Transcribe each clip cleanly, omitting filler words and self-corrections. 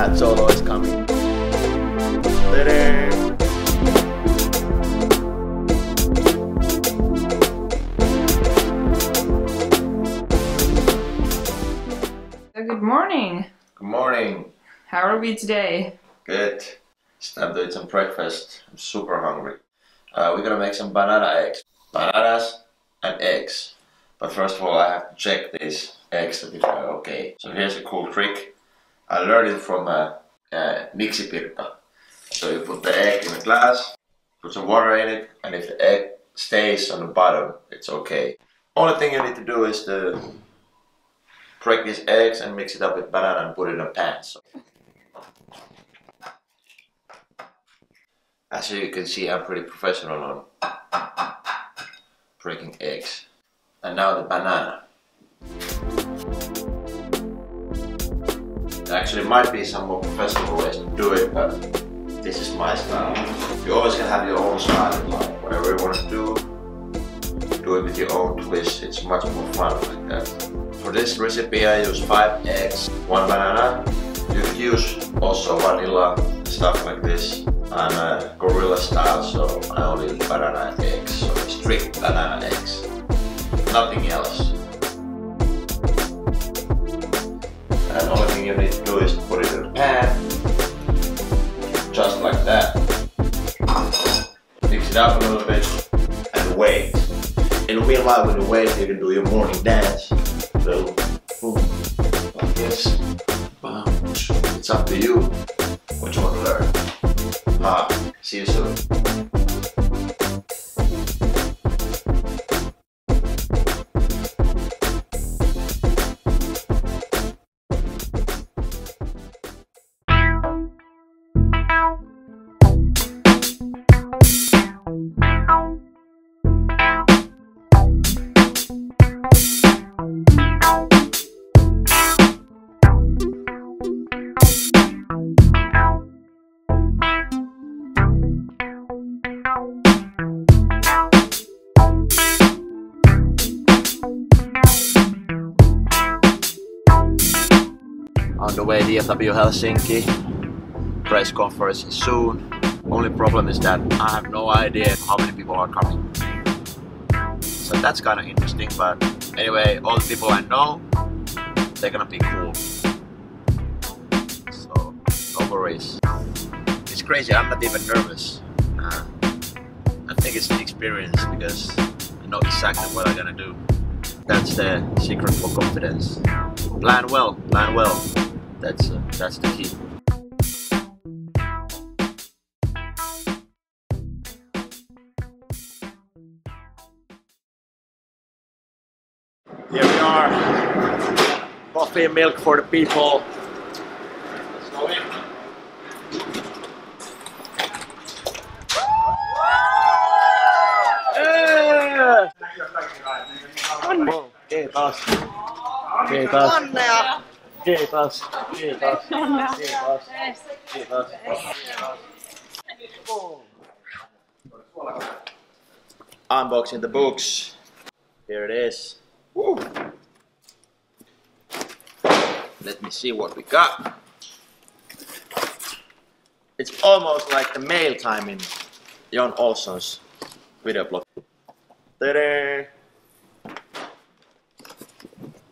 Hat Solo is coming. Ta-da! Good morning. Good morning. How are we today? Good. It's time to eat some breakfast. I'm super hungry. We're gonna make some banana eggs. Bananas and eggs. But first of all, I have to check these eggs that if they're okay. So here's a cool trick. I learned it from Mixipirkka. So you put the egg in a glass, put some water in it, and if the egg stays on the bottom, it's okay. Only thing you need to do is to break these eggs and mix it up with banana and put it in a pan. So, as you can see, I'm pretty professional on breaking eggs. And now the banana. There actually might be some more professional ways to do it, but this is my style. You always can have your own style in life. Whatever you want to do it with your own twist. It's much more fun like that. For this recipe I use 5 eggs, 1 banana. You can use also vanilla, stuff like this. I'm a gorilla style, so I only use banana and eggs. So strict banana eggs. Nothing else. And the only thing you need to do is put it in a pan. Just like that. Mix it up a little bit and wait. In the meanwhile, when you wait, you can do your morning dance. So, boom, like this. It's up to you what you want to learn. See you soon. On the way DFW Helsinki, press conference is soon. Only problem is that I have no idea how many people are coming. So that's kind of interesting, but anyway, all the people I know, they're gonna be cool. So, no worries. It's crazy, I'm not even nervous. I think it's the experience because I know exactly what I'm gonna do. That's the secret for confidence. Plan well, plan well. That's the key. Here we are. Coffee and milk for the people. Let's go in. Yeah. Kiitos. Kiitos. Onnea! Kiitos. Kiitos. Kiitos. Kiitos. Unboxing the books. Here it is. Woo. Let me see what we got. It's almost like the mail time in Jon Olsson's video blog. Ta-da!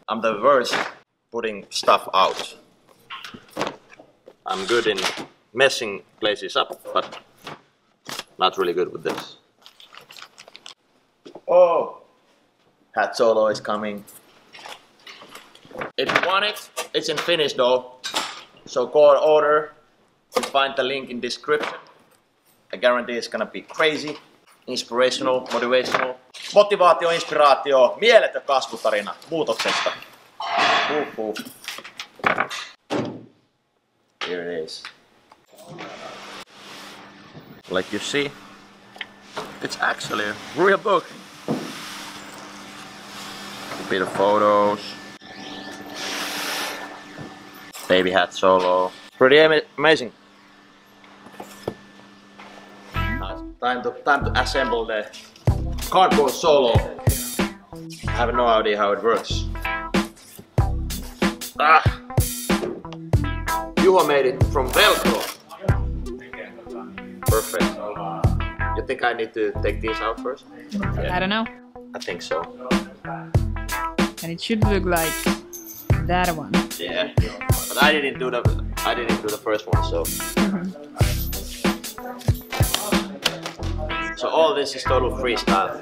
I'm the worst putting stuff out. I'm good in messing places up, but not really good with this. Oh! Hat Solo is coming. If you want it, it's in Finnish though. So go and order. You find the link in description. I guarantee it's gonna be crazy, inspirational, motivational. Motivaatio, inspiraatio, mieletön kasvutarina muutoksesta. Here it is. Like you see, it's actually a real book. A bit of photos. Baby Hat Solo. Pretty amazing. Now it's time to assemble the cardboard Solo. I have no idea how it works. Juho made it from Velcro. Perfect. You think I need to take these out first? I don't know. I think so. And it should look like that one. Yeah. But I didn't do the first one, so. So all this is total freestyle.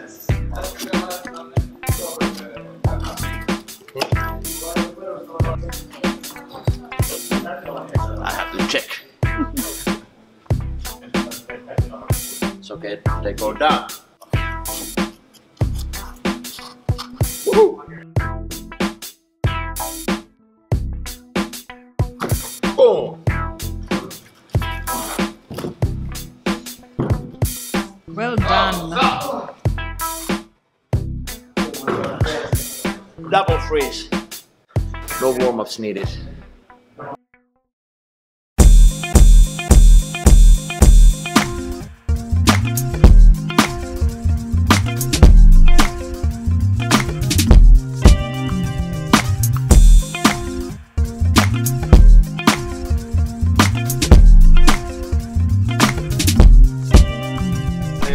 I have to check. It's okay, they go down. Woohoo! Boom! Well done. Double freeze. No warm-ups needed.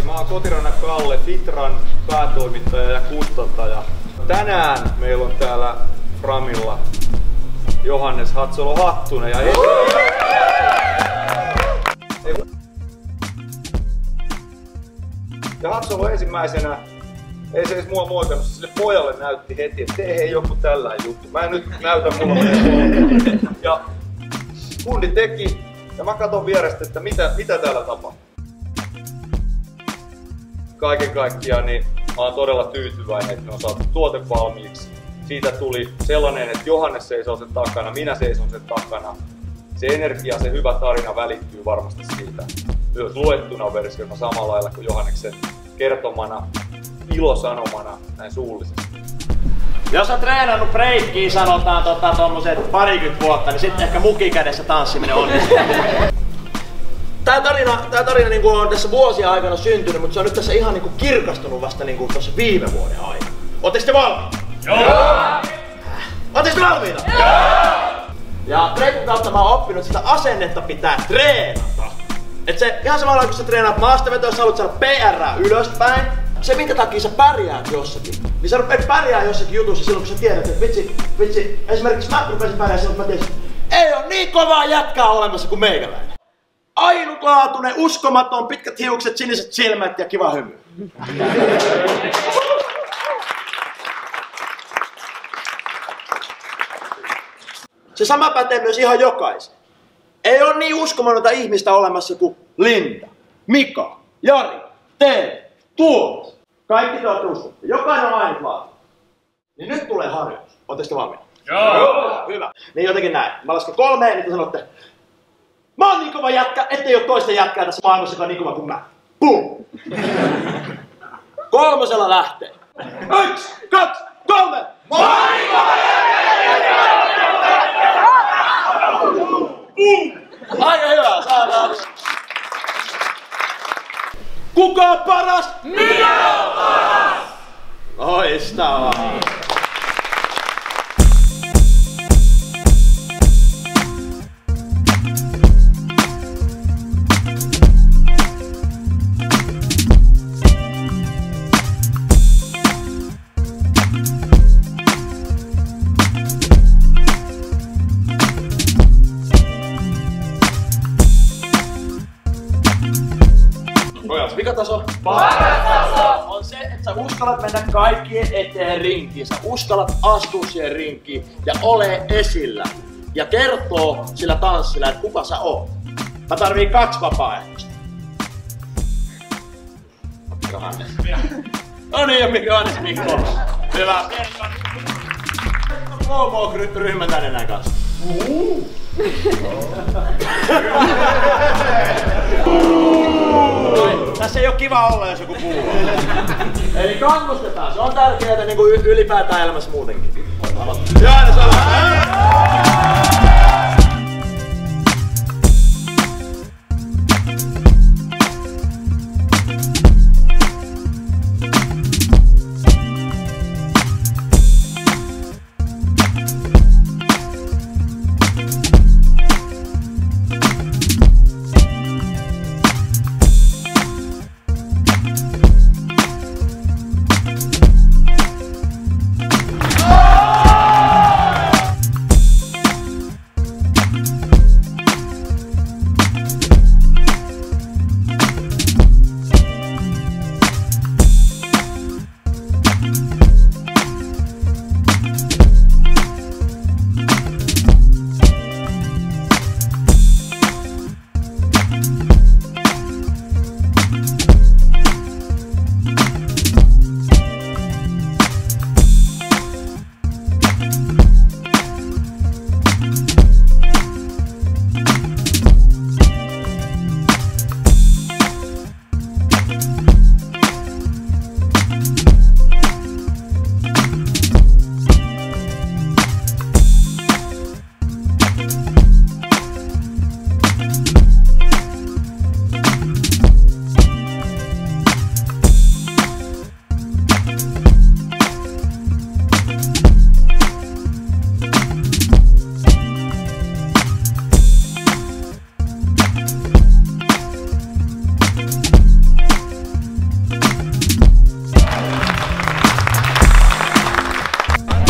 Mä oon Kotirannan Kalle, Fitran päätoimittaja ja kustantaja. Tänään meillä on täällä Framilla Johannes Hatsolo-Hattunen ja Hatsolo ensimmäisenä ei se edes mua moikannut, sille pojalle näytti heti, että tee joku tällainen juttu. Mä en nyt näytä mulla ja kundi teki ja mä katon vierestä, että mitä täällä tapahtuu. Kaiken kaikkiaan niin mä oon todella tyytyväinen, että me on saatu tuote valmiiksi. Siitä tuli sellainen, että Johannes seisoo sen takana, minä seison sen takana. Se energia, se hyvä tarina välittyy varmasti siitä. Myös luettuna versiona samalla lailla kuin Johanneksen kertomana, ilosanomana, näin suullisesti. Jos on treenannut breikkiä sanotaan tommoset 20 vuotta, niin sitten ehkä mukikädessä tanssiminen onnistuu. Tää tarina niinku on tässä vuosien aikana syntynyt, mutta se on nyt tässä ihan niinku kirkastunut vasta niinku tossa viime vuoden aikana. Ootteko te valmiita? Joo! Ootteko te valmiita? Joo! Ja Treikun kautta mä oon oppinut, että sitä asennetta pitää treenata. Et se ihan samalla kun sä treenaat maastavetoa, jos haluat saada PR:ää ylöspäin, se minkä takia sä pärjäät jossakin, niin sä rupeat pärjää jossakin jutussa silloin kun sä tiedät, että vitsi, esimerkiksi mä rupesin pärjää silloin kun mä tiesin, ei oo niin kovaa jätkää olemassa kuin meikäläinen. Ainutlaatuinen, uskomaton, pitkät hiukset, siniset silmät ja kiva hymy. Se sama pätee myös ihan jokaisen. Ei ole niin uskomatonta ihmistä olemassa kuin Linda, Mika, Jari, Teemu, Tuomas. Kaikki te olette uskomatta. Jokainen on ainutlaatuinen. Niin nyt tulee harjoitus. Ootteko te valmiita? Joo! Hyvä. Niin jotenkin näin. Mä lasken 3, niin te sanotte, mä oon niin kova jätkä, ettei oo toista jätkää tässä maailmassa, joka on niin kova kuin mä. Pum! 3 lähtee. 1, 2, 3! Mä oon niin kova jätkä! Aika hyvä, saadaan. Kuka on paras? Minä oon paras! Loistavaa! Vikataso? Parataso! On se, että sä uskallat mennä kaikkien eteen rinkiin. Sä uskallat astua siihen rinkiin ja ole esillä. Ja kertoo sillä tanssilla, että kuka sä oot. Mä tarviin 2 vapaaehtoista. Johannes. No niin, ja Johannes Mikko. Hyvä. Slow-mo-ryhmän tänne näin kanssa. Tässä ei oo kiva olla, jos joku puhuu. Eli kannustetaan, se on tärkeää niin kuin ylipäätään elämässä muutenkin. Johannes,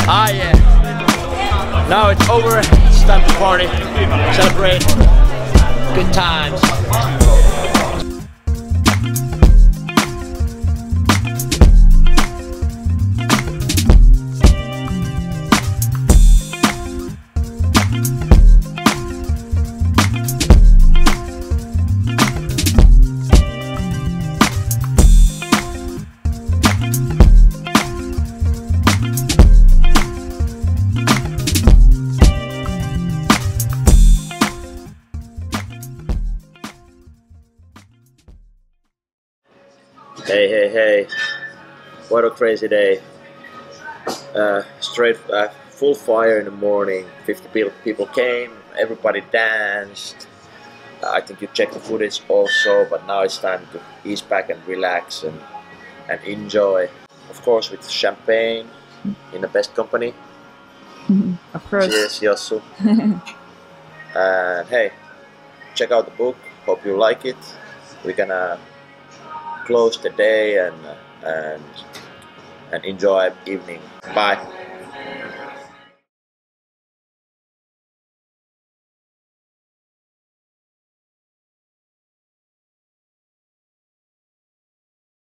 Ah yeah. Now it's over. It's time to party, celebrate, good times. Hey, what a crazy day. Straight full fire in the morning, 50 people came, everybody danced. I think you checked the footage also, but now it's time to ease back and relax and enjoy. Of course with champagne in the best company. Of course. Cheers, Yossu. And hey, check out the book, hope you like it. We're gonna close the day and enjoy evening. Bye.